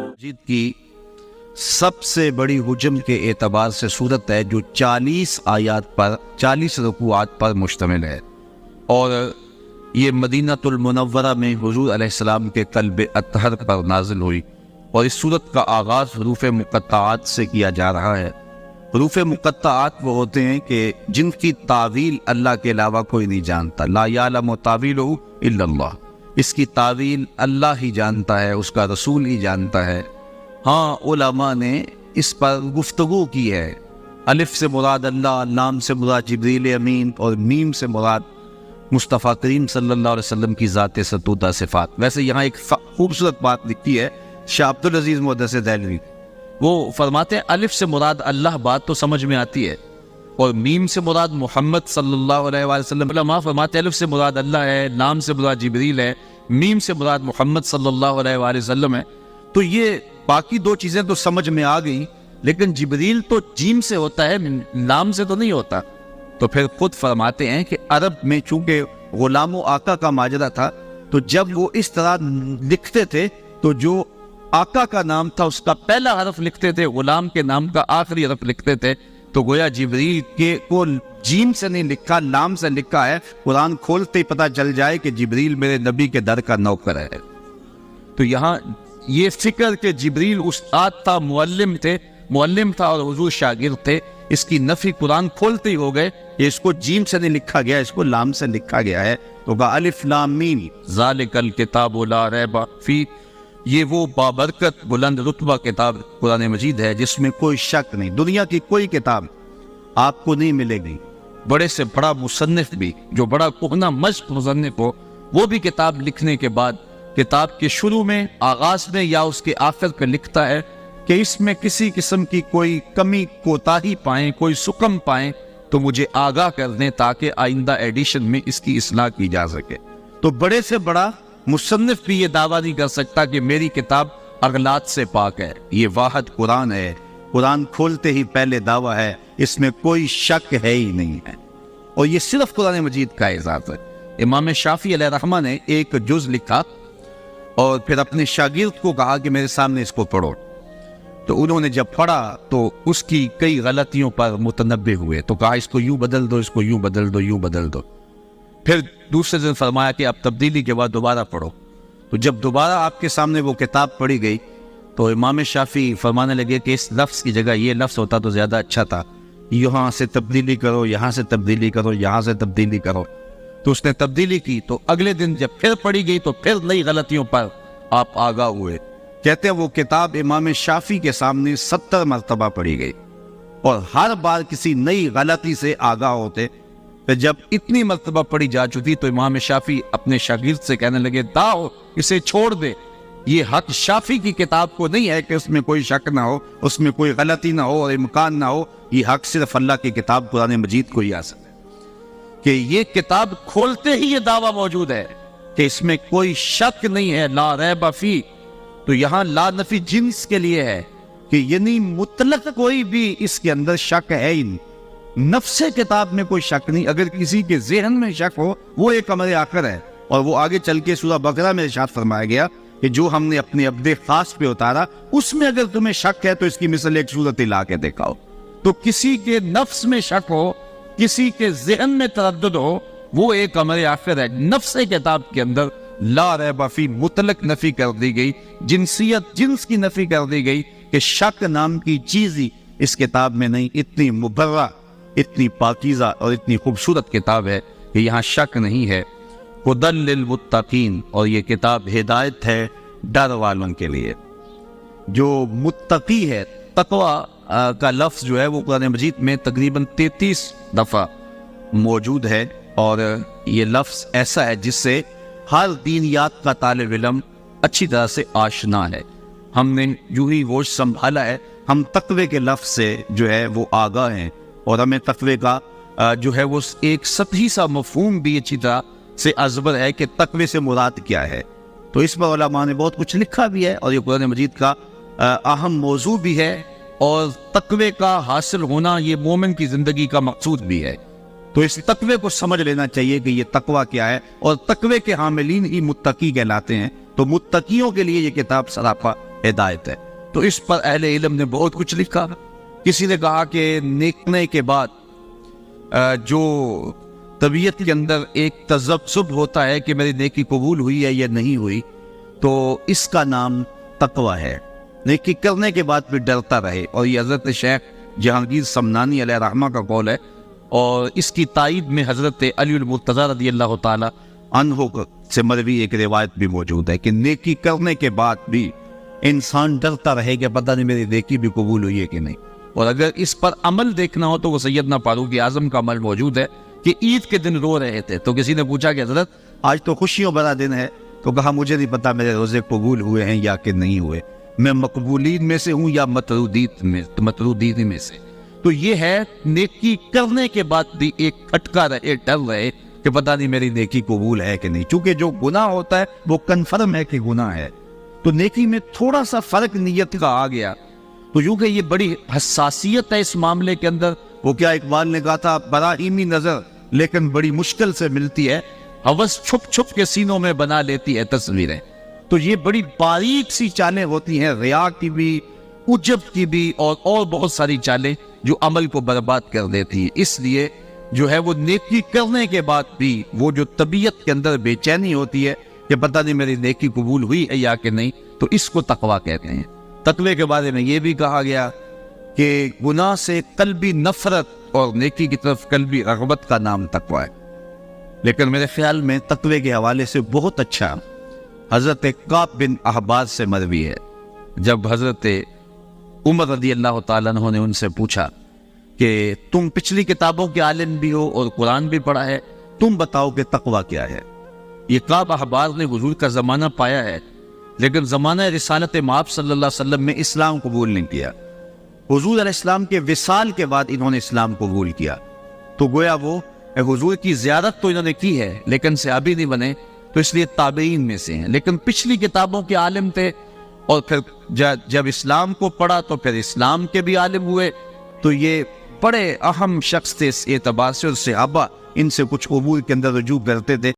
مجید کی سب سے بڑی حجم کے اعتبار سے صورت ہے جو 40 آیات پر 40 رکوعات پر مشتمل ہے، اور یہ مدینہ المنورہ میں حضور علیہ السلام کے قلب اطہر پر نازل ہوئی، اور اس صورت کا آغاز حروف مقطعات سے کیا جا رہا ہے۔ حروف مقطعات وہ ہوتے ہیں کہ جن کی تعویل اللہ کے علاوہ کوئی نہیں جانتا، لا یعلم تاویلہ الا اللہ، اس کی تعویل اللہ ہی جانتا ہے، اس کا رسول ہی جانتا ہے۔ ہاں علماء نے اس پر گفتگو کی ہے، الف سے مراد اللہ، لام سے مراد جبریل امین، اور میم سے مراد مصطفیٰ کریم صلی اللہ علیہ وسلم کی ذات ستودہ صفات۔ ویسے یہاں ایک خوبصورت بات لکھی ہے شاہ عبدالعزیز محدث دہلوی، وہ فرماتے ہیں الف سے مراد اللہ، بات تو سمجھ میں آتی ہے، اور میم سے مراد محمد صلی اللہ علیہ وآلہ وسلم۔ علماء فرماتے ہیں الف سے مراد اللہ ہے، لام سے مراد جبریل ہے، میم سے مراد محمد صلی اللہ علیہ وآلہ وسلم ہے۔ تو یہ باقی دو چیزیں تو سمجھ میں آ گئی، لیکن جبریل تو جیم سے ہوتا ہے، لام سے تو نہیں ہوتا۔ تو پھر خود فرماتے ہیں کہ عرب میں چونکہ غلام و آقا کا ماجرا تھا، تو جب وہ اس طرح لکھتے تھے تو جو آقا کا نام تھا اس کا پہلا حرف لکھتے تھے، غلام کے نام کا آخری حرف لکھتے تھے، تو گویا جبریل کے کو جیم سے نہیں لکھا، لام سے لکھا ہے، قرآن کھولتے ہی پتہ چل جائے کہ جبریل میرے نبی کے در کا نوکر ہے۔ تو یہاں یہ فکر کہ جبریل استاد تھا، معلم تھا اور حضور شاگرد تھے، اس کی نفی قرآن کھولتے ہی ہو گئے، یہ اس کو جیم سے نہیں لکھا گیا، اس کو لام سے لکھا گیا ہے۔ تو کہا الف لام میم ذالک الکتاب لا ریب فیہ، یہ وہ بابرکت بلند رتبہ کتاب قرآن مجید ہے جس میں کوئی شک نہیں، دنیا کی کوئی کتاب آپ کو نہیں ملے گی، بڑے سے بڑا مصنف بھی جو بڑا کہنہ مشق مصنف ہو، وہ بھی کتاب لکھنے کے بعد کتاب کے شروع میں، آغاز میں یا اس کے آخر پہ لکھتا ہے کہ اس میں کسی قسم کی کوئی کمی کوتاہی پائیں، کوئی سکم پائیں تو مجھے آگاہ کر دیں تاکہ آئندہ ایڈیشن میں اس کی اصلاح کی جا سکے۔ تو بڑے سے بڑا مصنف بھی یہ دعویٰ نہیں کر سکتا کہ میری کتاب اغلاط سے پاک ہے، یہ واحد قرآن ہے، قرآن کھولتے ہی پہلے دعویٰ ہے، اس میں کوئی شک ہے ہی نہیں ہے، اور یہ صرف قرآن مجید کا اعزاز ہے۔ امام شافعی علیہ رحمہ نے ایک جز لکھا اور پھر اپنے شاگرد کو کہا کہ میرے سامنے اس کو پڑھو، تو انہوں نے جب پڑھا تو اس کی کئی غلطیوں پر متنبہ ہوئے، تو کہا اس کو یوں بدل دو، اس کو یوں بدل دو، یوں بدل دو۔ پھر دوسرے دن فرمایا کہ اب تبدیلی کے بعد دوبارہ پڑھو۔ تو جب دوبارہ آپ کے سامنے وہ کتاب پڑھی گئی تو امام شافعی فرمانے لگے کہ اس لفظ کی جگہ یہ لفظ ہوتا تو زیادہ اچھا تھا، یہاں سے تبدیلی کرو، یہاں سے تبدیلی کرو، یہاں سے تبدیلی کرو۔ تو اس نے تبدیلی کی، تو اگلے دن جب پھر پڑھی گئی تو پھر نئی غلطیوں پر آپ آگاہ ہوئے۔ کہتے ہیں وہ کتاب امام شافعی کے سامنے 70 مرتبہ پڑھی گئی، اور ہر بار کسی نئی غلطی سے آگاہ ہوتے۔ پھر جب اتنی مرتبہ پڑھی جا چکی تو امام شافعی اپنے شاگرد سے کہنے لگے داؤ اسے چھوڑ دے، یہ حق شافعی کی کتاب کو نہیں ہے کہ اس میں کوئی شک نہ ہو، اس میں کوئی غلطی نہ ہو اور امکان نہ ہو، یہ حق صرف اللہ کی کتاب قرآن مجید کو ہی حاصل ہے کہ یہ کتاب کھولتے ہی یہ دعویٰ موجود ہے کہ اس میں کوئی شک نہیں ہے، لا ریب فیہ۔ تو یہاں لا نفی جنس کے لیے ہے کہ یعنی مطلق کوئی بھی اس کے اندر شک ہے ہی نہیں، نفس کتاب میں کوئی شک نہیں۔ اگر کسی کے ذہن میں شک ہو وہ ایک امر آخر ہے، اور وہ آگے چل کے سورہ بقرہ میں ارشاد فرمایا گیا کہ جو ہم نے اپنے عبد خاص پہ اتارا اس میں اگر تمہیں شک ہے تو اس کی مثل ایک صورت لا کے دکھاؤ۔ تو کسی کے نفس میں شک ہو، کسی کے ذہن میں تردد ہو، وہ ایک امر آخر ہے۔ نفس کتاب کے اندر لا ریب فیہ مطلق نفی کر دی گئی، جنسیت جنس کی نفی کر دی گئی کہ شک نام کی چیز ہی اس کتاب میں نہیں۔ اتنی مبرہ، اتنی پاکیزہ اور اتنی خوبصورت کتاب ہے کہ یہاں شک نہیں ہے۔ ہدی للمتقین، اور یہ کتاب ہدایت ہے ڈر والوں کے لیے۔ جو متقی ہے، تقوی کا لفظ جو ہے وہ قرآن مجید میں تقریباً 33 دفعہ موجود ہے، اور یہ لفظ ایسا ہے جس سے ہر دینیات کا طالب علم اچھی طرح سے آشنا ہے۔ ہم نے یوں ہی گوش سنبھالا ہے، ہم تقوی کے لفظ سے جو ہے وہ آگاہ ہیں، اور ہمیں تقوی کا جو ہے وہ ایک سطحی سا مفہوم بھی اچھی طرح سے ازبر ہے کہ تقوی سے مراد کیا ہے۔ تو اس پر علماء نے بہت کچھ لکھا بھی ہے، اور یہ قرآن مجید کا اہم موضوع بھی ہے، اور تقوی کا حاصل ہونا یہ مومن کی زندگی کا مقصود بھی ہے۔ تو اس تقوی کو سمجھ لینا چاہیے کہ یہ تقوی کیا ہے، اور تقوی کے حاملین ہی متقی کہلاتے ہیں، تو متقیوں کے لیے یہ کتاب سراپا ہدایت ہے۔ تو اس پر اہل علم نے بہت کچھ لکھا۔ کسی نے کہا کہ نیکنے کے بعد جو طبیعت کے اندر ایک تذبذب ہوتا ہے کہ میری نیکی قبول ہوئی ہے یا نہیں ہوئی، تو اس کا نام تقوی ہے۔ نیکی کرنے کے بعد بھی ڈرتا رہے، اور یہ حضرت شیخ جہانگیر سمنانی علیہ رحمہ کا قول ہے، اور اس کی تائید میں حضرت علی المرتضیٰ رضی اللہ تعالی عنہ سے مروی ایک روایت بھی موجود ہے کہ نیکی کرنے کے بعد بھی انسان ڈرتا رہے کہ پتہ نہیں میری نیکی بھی قبول ہوئی ہے کہ نہیں۔ اور اگر اس پر عمل دیکھنا ہو تو وہ سیدنا فاروق اعظم کا عمل موجود ہے کہ عید کے دن رو رہے تھے، تو کسی نے پوچھا کہ حضرت آج تو خوشیوں بھرا دن ہے، تو کہا مجھے نہیں پتا میرے روزے قبول ہوئے ہیں یا کہ نہیں ہوئے، میں مقبولین میں سے ہوں یا مطرودین میں سے۔ تو یہ ہے نیکی کرنے کے بعد بھی ایک کھٹکا رہے، ڈر رہے کہ پتہ نہیں میری نیکی قبول ہے کہ نہیں، چونکہ جو گناہ ہوتا ہے وہ کنفرم ہے کہ گناہ ہے۔ تو نیکی میں تھوڑا سا فرق نیت کا آ گیا، تو یوں کہ یہ بڑی حساسیت ہے اس معاملے کے اندر۔ وہ کیا اقبال نے کہا تھا، براہیمی نظر لیکن بڑی مشکل سے ملتی ہے، ہوس چھپ چھپ کے سینوں میں بنا لیتی ہے تصویریں۔ تو یہ بڑی باریک سی چالیں ہوتی ہیں، ریا کی بھی، عجب کی بھی، اور بہت ساری چالیں جو عمل کو برباد کر دیتی ہیں۔ اس لیے جو ہے وہ نیکی کرنے کے بعد بھی وہ جو طبیعت کے اندر بے چینی ہوتی ہے کہ پتہ نہیں میری نیکی قبول ہوئی ہے یا کہ نہیں، تو اس کو تقویٰ کہتے ہیں۔ تقوی کے بارے میں یہ بھی کہا گیا کہ گناہ سے قلبی نفرت اور نیکی کی طرف قلبی رغبت کا نام تقویٰ ہے۔ لیکن میرے خیال میں تقوی کے حوالے سے بہت اچھا حضرت کعب بن احبار سے مروی ہے، جب حضرت عمر رضی اللہ تعالیٰ عنہ نے ان سے پوچھا کہ تم پچھلی کتابوں کے عالم بھی ہو اور قرآن بھی پڑھا ہے، تم بتاؤ کہ تقویٰ کیا ہے۔ یہ کعب احبار نے حضور کا زمانہ پایا ہے، لیکن زمانہ رسالت مآب صلی اللہ علیہ وسلم میں اسلام قبول نہیں کیا۔ حضور علیہ السلام کے وصال کے بعد انہوں نے اسلام قبول کیا، تو گویا وہ حضور کی زیارت تو انہوں نے کی ہے لیکن صحابی نہیں بنے، تو اس لیے تابعین میں سے ہیں، لیکن پچھلی کتابوں کے عالم تھے، اور پھر جب اسلام کو پڑھا تو پھر اسلام کے بھی عالم ہوئے۔ تو یہ بڑے اہم شخص تھے اس اعتبار سے، اور صحابہ ان سے کچھ امور کے اندر رجوع کرتے تھے